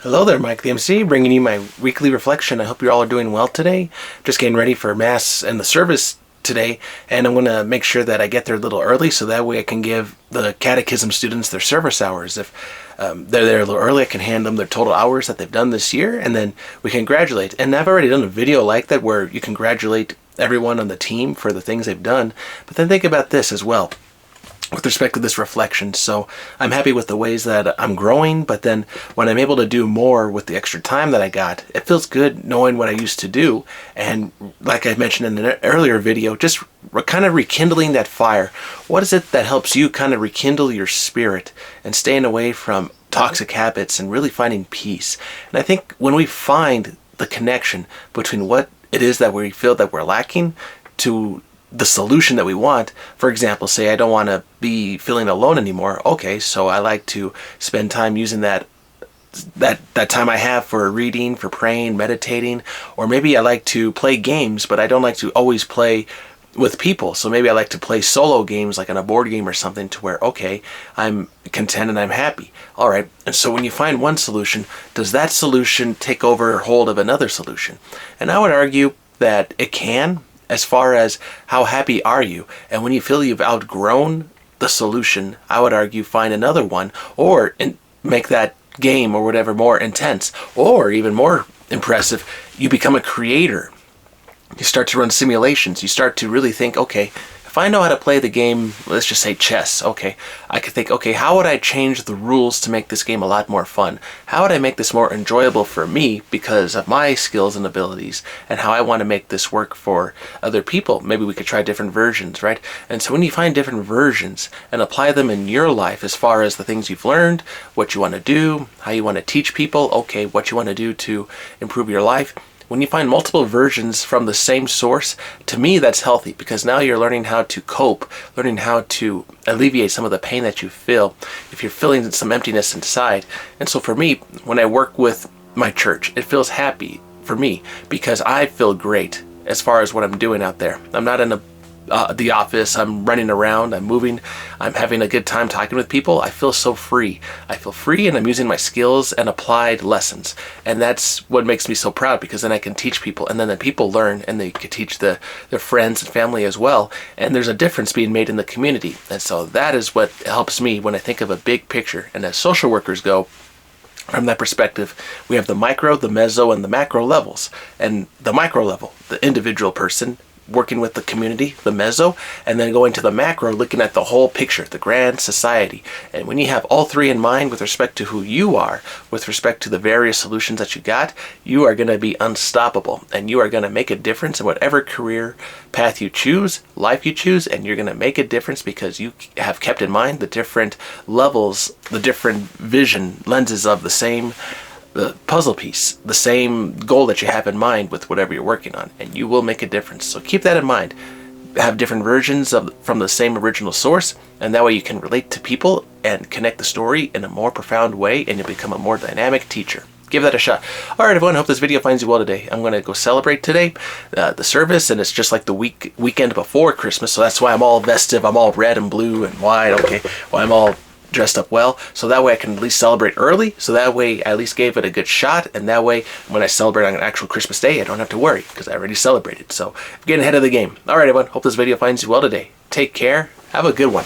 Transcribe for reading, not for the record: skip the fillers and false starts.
Hello there, Mike the MC, bringing you my weekly reflection. I hope you all are doing well today. Just getting ready for Mass and the service today, and I'm going to make sure that I get there a little early so that way I can give the catechism students their service hours. If they're there a little early, I can hand them their total hours that they've done this year, and then we congratulate. And I've already done a video like that where you congratulate everyone on the team for the things they've done, but then think about this as well with respect to this reflection. So I'm happy with the ways that I'm growing, but then when I'm able to do more with the extra time that I got, it feels good knowing what I used to do. And like I mentioned in an earlier video, just kind of rekindling that fire. What is it that helps you kind of rekindle your spirit and staying away from toxic habits and really finding peace? And I think when we find the connection between what it is that we feel that we're lacking to the solution that we want. For example, say I don't want to be feeling alone anymore. Okay, so I like to spend time using that time I have for reading, for praying, meditating, or maybe I like to play games, but I don't like to always play with people. So maybe I like to play solo games like on a board game or something to where, okay, I'm content and I'm happy. All right. And so when you find one solution, does that solution take over or hold of another solution? And I would argue that it can. As far as how happy are you, and when you feel you've outgrown the solution, I would argue find another one, or make that game or whatever more intense, or even more impressive, you become a creator. You start to run simulations. You start to really think, okay, if I know how to play the game, let's just say chess, okay, I could think, okay, how would I change the rules to make this game a lot more fun? How would I make this more enjoyable for me because of my skills and abilities and how I want to make this work for other people? Maybe we could try different versions, right? And so when you find different versions and apply them in your life as far as the things you've learned, what you want to do, how you want to teach people, okay, what you want to do to improve your life, when you find multiple versions from the same source, to me that's healthy because now you're learning how to cope, learning how to alleviate some of the pain that you feel if you're feeling some emptiness inside. And so for me, when I work with my church, it feels happy for me because I feel great as far as what I'm doing out there. I'm not in the office, I'm running around, I'm moving, I'm having a good time talking with people. I feel so free. I feel free and I'm using my skills and applied lessons. And that's what makes me so proud because then I can teach people and then the people learn and they can teach their friends and family as well. And there's a difference being made in the community. And so that is what helps me when I think of a big picture. And as social workers go, from that perspective, we have the micro, the meso, and the macro levels. And the micro level, the individual person, working with the community, the meso, and then going to the macro, looking at the whole picture, the grand society. And when you have all three in mind with respect to who you are, with respect to the various solutions that you got, you are going to be unstoppable and you are going to make a difference in whatever career path you choose, life you choose, and you're going to make a difference because you have kept in mind the different levels, the different vision lenses of the same puzzle piece, the same goal that you have in mind with whatever you're working on, and you will make a difference. So keep that in mind. Have different versions from the same original source, and that way you can relate to people and connect the story in a more profound way, and you'll become a more dynamic teacher. Give that a shot. All right, everyone. Hope this video finds you well today. I'm going to go celebrate today, the service, and it's just like the weekend before Christmas, so that's why I'm all festive. I'm all red and blue and white. Okay, well, I'm all dressed up well, so that way I can at least celebrate early, so that way I at least gave it a good shot, and that way when I celebrate on an actual Christmas day, I don't have to worry because I already celebrated. So I'm getting ahead of the game. All right, everyone. Hope this video finds you well today. Take care. Have a good one.